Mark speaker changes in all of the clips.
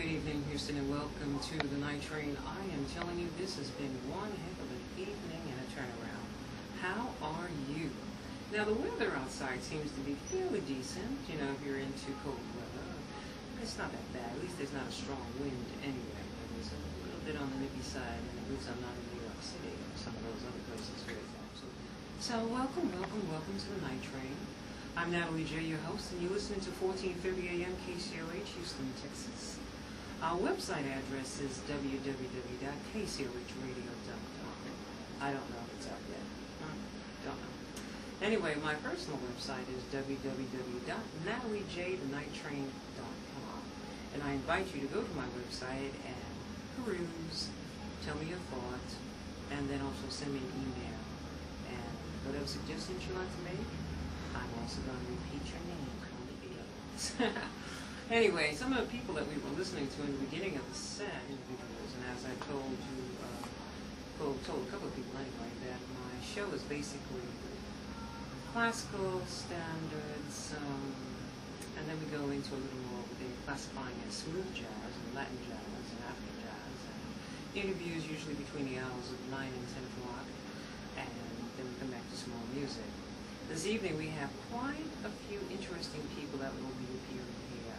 Speaker 1: Good evening, Houston, and welcome to the Night Train. I am telling you, this has been one heck of an evening and a turnaround. How are you? Now, the weather outside seems to be fairly decent. You know, if you're into cold weather, it's not that bad. At least there's not a strong wind anyway. There's a little bit on the nippy side, and at least I'm not in New York City or some of those other places where it's absolute. So, welcome to the Night Train. I'm NatalieJ, your host, and you're listening to 1430 AM KCOH Houston, Texas. Our website address is www.kcohradio.com. I don't know if it's out yet. Don't know. Anyway, my personal website is www.NatalieJTheNightTrain.com. And I invite you to go to my website and peruse, tell me your thoughts, and then also send me an email. And whatever suggestions you like to make, I'm also going to repeat your name on the videos. Anyway, some of the people that we were listening to in the beginning of the set, individuals, and as I told you, told a couple of people anyway, that my show is basically classical standards, and then we go into a little more what they're classifying as smooth jazz and Latin jazz and African jazz, and interviews usually between the hours of 9 and 10 o'clock, and then we come back to small music. This evening we have quite a few interesting people that will be appearing here,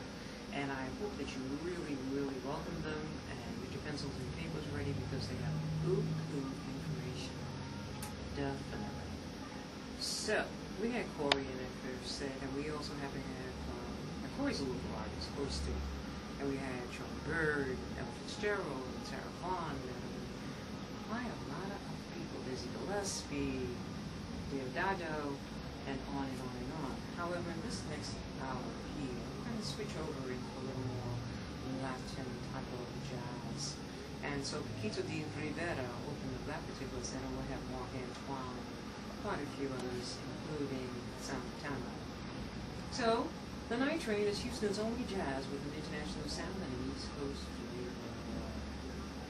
Speaker 1: and I hope that you really, really welcome them and get your pencils and papers ready because they have good information. Definitely. So, we had Corey in that first set, and we also have to have, Corey's a local artist, Corey's too. And we had Charlie Bird, Ella Fitzgerald, and Sarah Vaughan, and quite a lot of people. Dizzy Gillespie, Deodato, and on and on and on. However, in this next hour here, we're going to switch over into a little more Latin type of jazz. And so Paquito de Rivera opened up that particular set, and we'll have Mark Antoine and quite a few others, including Santana. So, the Night Train is Houston's only jazz with an international sound and an East Coast flavor.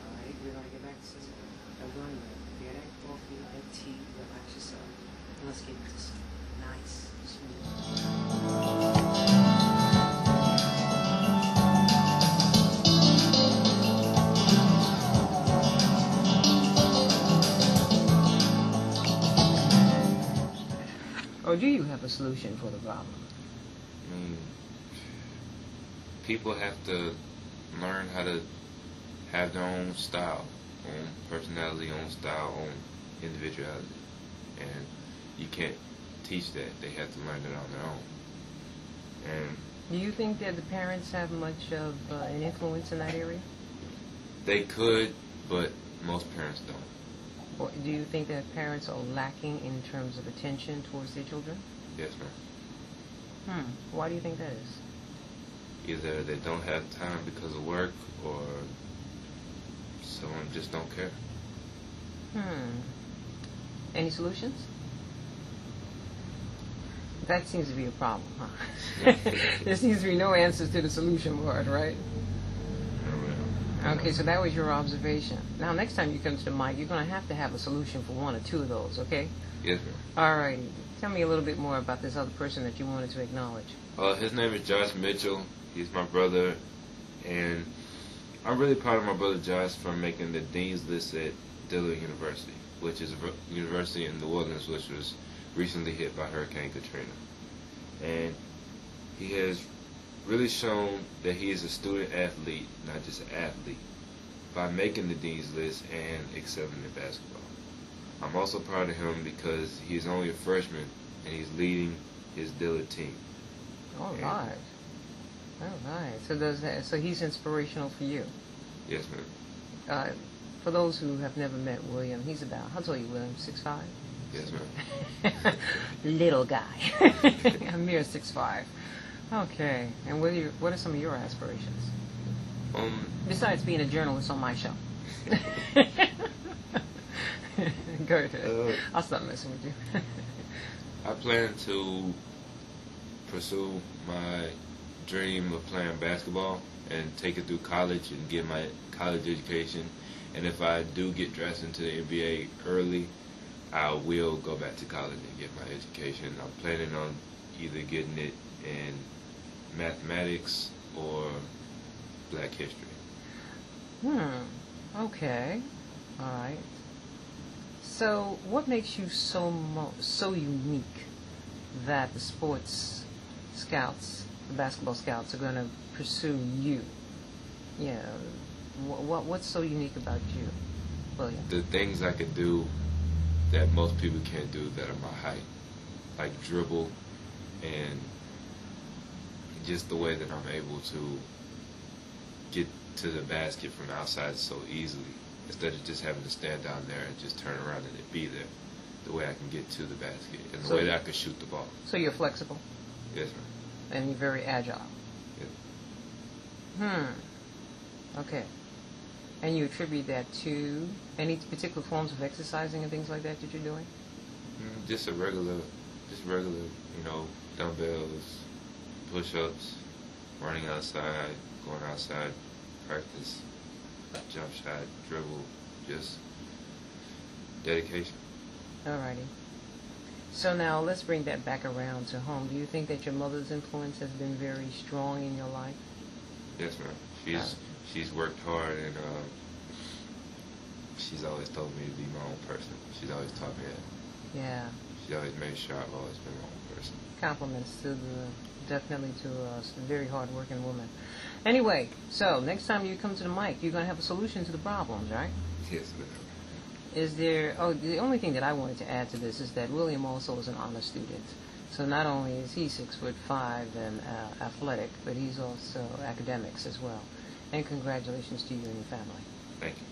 Speaker 1: Alright, we're going to get back to this. We're going to get that coffee, that tea, relax yourself. Let's get into some nice, smooth. Or do you have a solution for the problem?
Speaker 2: I mean, people have to learn how to have their own style, own personality, own style, own individuality. And you can't teach that. They have to learn it on their own. And
Speaker 1: do you think that the parents have much of an influence in that area?
Speaker 2: They could, but most parents don't.
Speaker 1: Or do you think that parents are lacking in terms of attention towards their children?
Speaker 2: Yes, ma'am.
Speaker 1: Why do you think that is?
Speaker 2: Either they don't have time because of work, or someone just don't care.
Speaker 1: Any solutions? That seems to be a problem, huh? There seems to be no answers to the solution part, right? Okay, so that was your observation. Now, next time you come to the mic, you're going to have a solution for one or two of those, okay?
Speaker 2: Yes, ma'am.
Speaker 1: All right. Tell me a little bit more about this other person that you wanted to acknowledge.
Speaker 2: His name is Josh Mitchell. He's my brother, and I'm really proud of my brother Josh for making the Dean's List at Dillard University, which is a university in New Orleans which was recently hit by Hurricane Katrina. And he has really shown that he is a student athlete, not just an athlete, by making the Dean's List and excelling in basketball. I'm also proud of him because he's only a freshman and he's leading his Dillard team.
Speaker 1: All right. So he's inspirational for you?
Speaker 2: Yes, ma'am.
Speaker 1: For those who have never met William, he's about, how tall are you, William, 6'5"?
Speaker 2: Yes, ma'am.
Speaker 1: Little guy. A mere 6'5". Okay. And what are some of your aspirations? Besides being a journalist on my show. Go ahead. I'll stop messing with you.
Speaker 2: I plan to pursue my dream of playing basketball and take it through college and get my college education. And if I do get drafted into the NBA early, I will go back to college and get my education. I'm planning on either getting it in mathematics or Black history.
Speaker 3: Okay. All right. So, what makes you so unique that the sports scouts, the basketball scouts, are going to pursue you? Yeah. What's so unique about you, William?
Speaker 2: The things I can do that most people can't do that are my height, like dribble, and just the way that I'm able to get to the basket from outside so easily, instead of just having to stand down there and just turn around and be there. The way I can get to the basket, and the way that I can shoot the ball.
Speaker 3: So you're flexible?
Speaker 2: Yes, ma'am.
Speaker 3: And you're very agile?
Speaker 2: Yes.
Speaker 3: Okay. And you attribute that to any particular forms of exercising and things like that you're doing?
Speaker 2: Just regular, dumbbells, push-ups, running outside, going outside, practice, jump shot, dribble, just dedication.
Speaker 3: Alrighty. So now let's bring that back around to home. Do you think that your mother's influence has been very strong in your life?
Speaker 2: Yes, ma'am. She's worked hard, and she's always told me to be my own person. She's always taught me that.
Speaker 3: Yeah.
Speaker 2: She always made sure I've always been my own person.
Speaker 3: Compliments to definitely to a very hard-working woman. Anyway, so next time you come to the mic, you're going to have a solution to the problems, right?
Speaker 2: Yes, ma'am.
Speaker 3: The only thing that I wanted to add to this is that William also is an honor student. So not only is he 6'5" and athletic, but he's also academics as well. And congratulations to you and your family.
Speaker 2: Thank you.